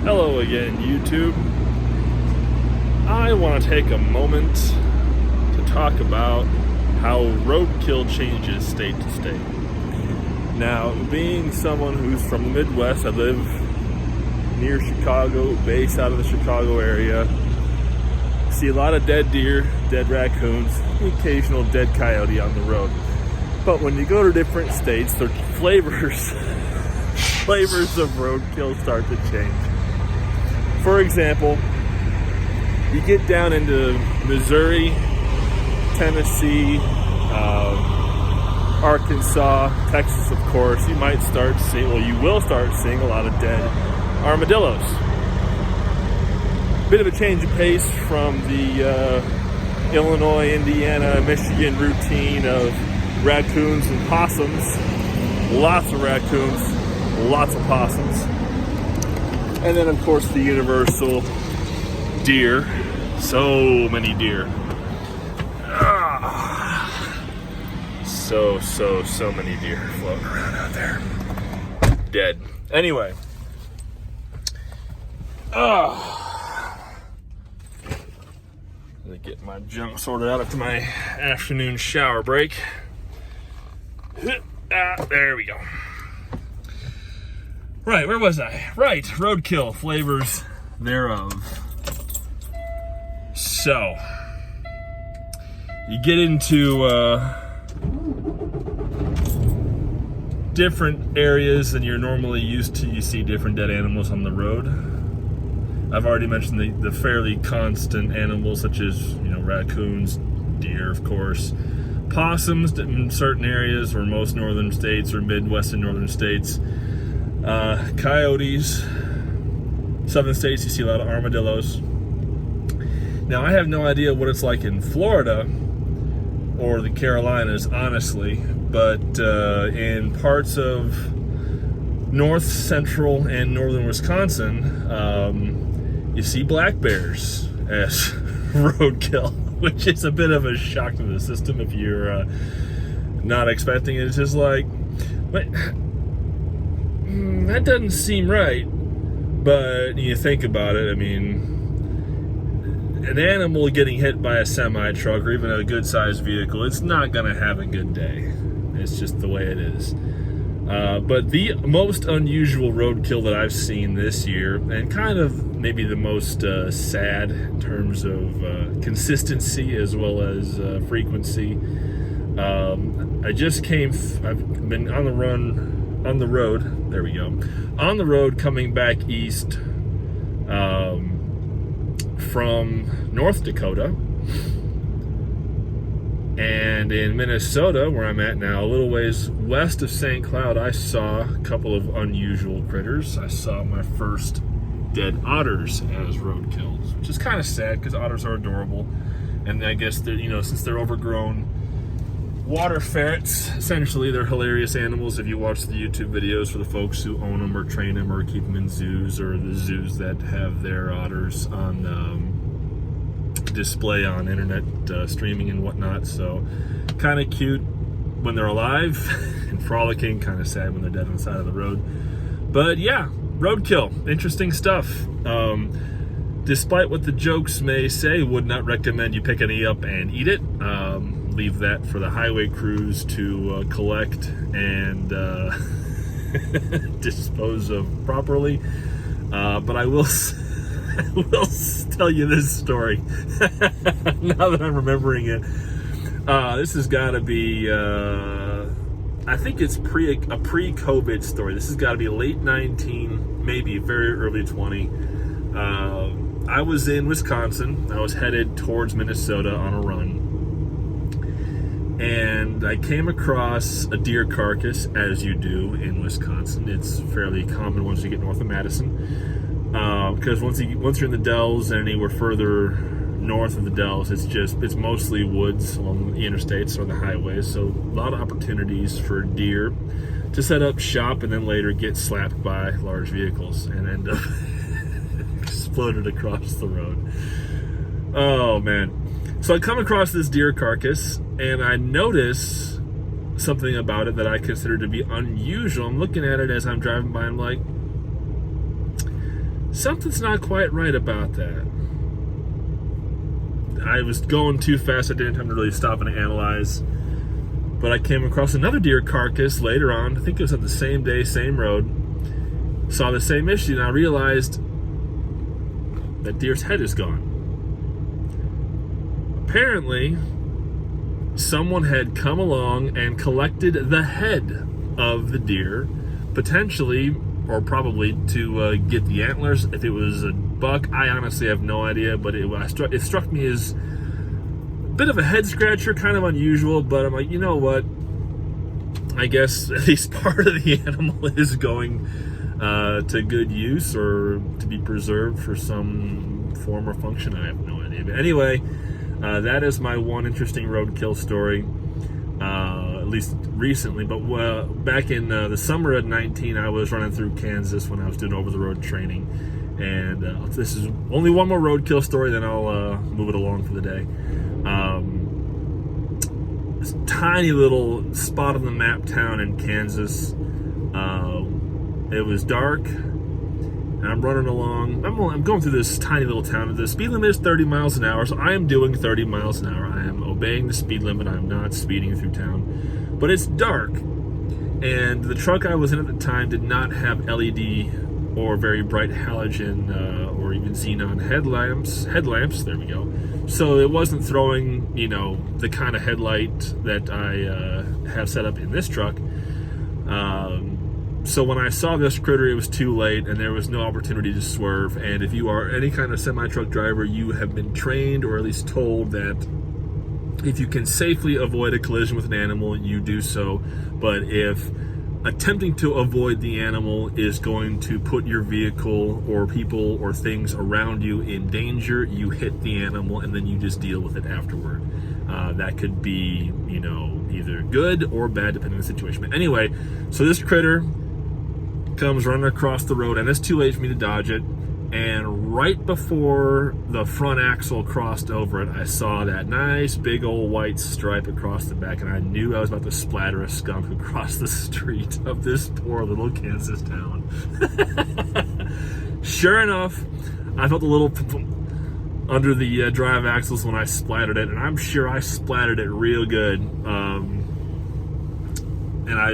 Hello again, YouTube. I want to take a moment to talk about how roadkill changes state to state. Now, being someone who's from the Midwest, I live near Chicago, based out of the Chicago area. See a lot of dead deer, dead raccoons, the occasional dead coyote on the road. But when you go to different states, the flavors of roadkill start to change. For example, you get down into Missouri, Tennessee, Arkansas, Texas, of course, you might start seeing, well, you will start seeing a lot of dead armadillos. Bit of a change of pace from the Illinois, Indiana, Michigan routine of raccoons and possums. Lots of raccoons, lots of possums. And then, of course, the universal deer. So many deer. So many deer floating around out there. Dead. Anyway. Let me get my junk sorted out after my afternoon shower break. There we go. Right, where was I? Right, roadkill, flavors thereof. So, you get into different areas than you're normally used to. You see different dead animals on the road. I've already mentioned the fairly constant animals such as, raccoons, deer, of course. Possums in certain areas or most northern states or Midwestern northern states. Coyotes. Southern states, you see a lot of armadillos. Now, I have no idea what it's like in Florida or the Carolinas, honestly, but in parts of north, central, and northern Wisconsin, you see black bears as roadkill, which is a bit of a shock to the system if you're not expecting it. It's just like, that doesn't seem right. But you think about it, I mean, an animal getting hit by a semi-truck or even a good-sized vehicle, it's not going to have a good day. It's just the way it is. But the most unusual roadkill that I've seen this year, and kind of maybe the most sad in terms of consistency as well as frequency, I've been on the road coming back east from North Dakota. And in Minnesota, where I'm at now, a little ways west of St. Cloud, I saw a couple of unusual critters. I saw my first dead otters as roadkills, which is kind of sad because otters are adorable. And I guess they're, since they're overgrown water ferrets, essentially they're hilarious animals if you watch the YouTube videos for the folks who own them or train them or keep them in zoos, or the zoos that have their otters on display on internet streaming and whatnot. So kind of cute when they're alive and frolicking, kind of sad when they're dead on the side of the road. But yeah, roadkill, interesting stuff. Despite what the jokes may say, would not recommend you pick any up and eat it. Leave that for the highway crews to collect and dispose of properly. But I will tell you this story now that I'm remembering it. This has got to be, I think it's a pre-COVID story. This has got to be late 19, maybe very early 20. I was in Wisconsin. I was headed towards Minnesota on a run. And I came across a deer carcass, as you do in Wisconsin. It's fairly common once you get north of Madison. Because once you're in the Dells and anywhere further north of the Dells, it's mostly woods along the interstates or the highways. So a lot of opportunities for deer to set up shop and then later get slapped by large vehicles and end up exploded across the road. Oh man. So I come across this deer carcass and I notice something about it that I consider to be unusual. I'm looking at it as I'm driving by and I'm like, something's not quite right about that. I was going too fast. I didn't have time to really stop and analyze. But I came across another deer carcass later on. I think it was on the same day, same road. Saw the same issue, and I realized that deer's head is gone. Apparently, someone had come along and collected the head of the deer, potentially or probably to get the antlers. If it was a buck, I honestly have no idea, but it struck me as a bit of a head scratcher, kind of unusual, but I'm like, you know what? I guess at least part of the animal is going to good use or to be preserved for some form or function. I have no idea. But anyway, that is my one interesting roadkill story, at least recently. But back in the summer of 19, I was running through Kansas when I was doing over-the-road training. And this is only one more roadkill story, then I'll move it along for the day. This tiny little spot on the map town in Kansas. It was dark, and I'm running along. I'm going through this tiny little town. The speed limit is 30 miles an hour, so I am doing 30 miles an hour. I am obeying the speed limit. I'm not speeding through town. But it's dark, and the truck I was in at the time did not have LED or very bright halogen or even xenon headlamps. There we go. So it wasn't throwing, the kind of headlight that I have set up in this truck. So when I saw this critter, it was too late, and there was no opportunity to swerve. And if you are any kind of semi-truck driver, you have been trained or at least told that if you can safely avoid a collision with an animal, you do so. But if attempting to avoid the animal is going to put your vehicle or people or things around you in danger, you hit the animal and then you just deal with it afterward. That could be, either good or bad depending on the situation. But anyway, so this critter comes running across the road, and it's too late for me to dodge it. And right before the front axle crossed over it, I saw that nice big old white stripe across the back, and I knew I was about to splatter a skunk across the street of this poor little Kansas town. Sure enough, I felt a little under the drive axles when I splattered it, and I'm sure I splattered it real good. And I,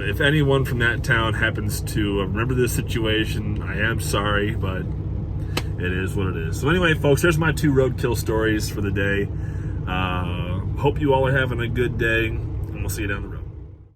if anyone from that town happens to remember this situation, I am sorry, but it is what it is. So anyway, folks, there's my 2 roadkill stories for the day. Hope you all are having a good day, and we'll see you down the road.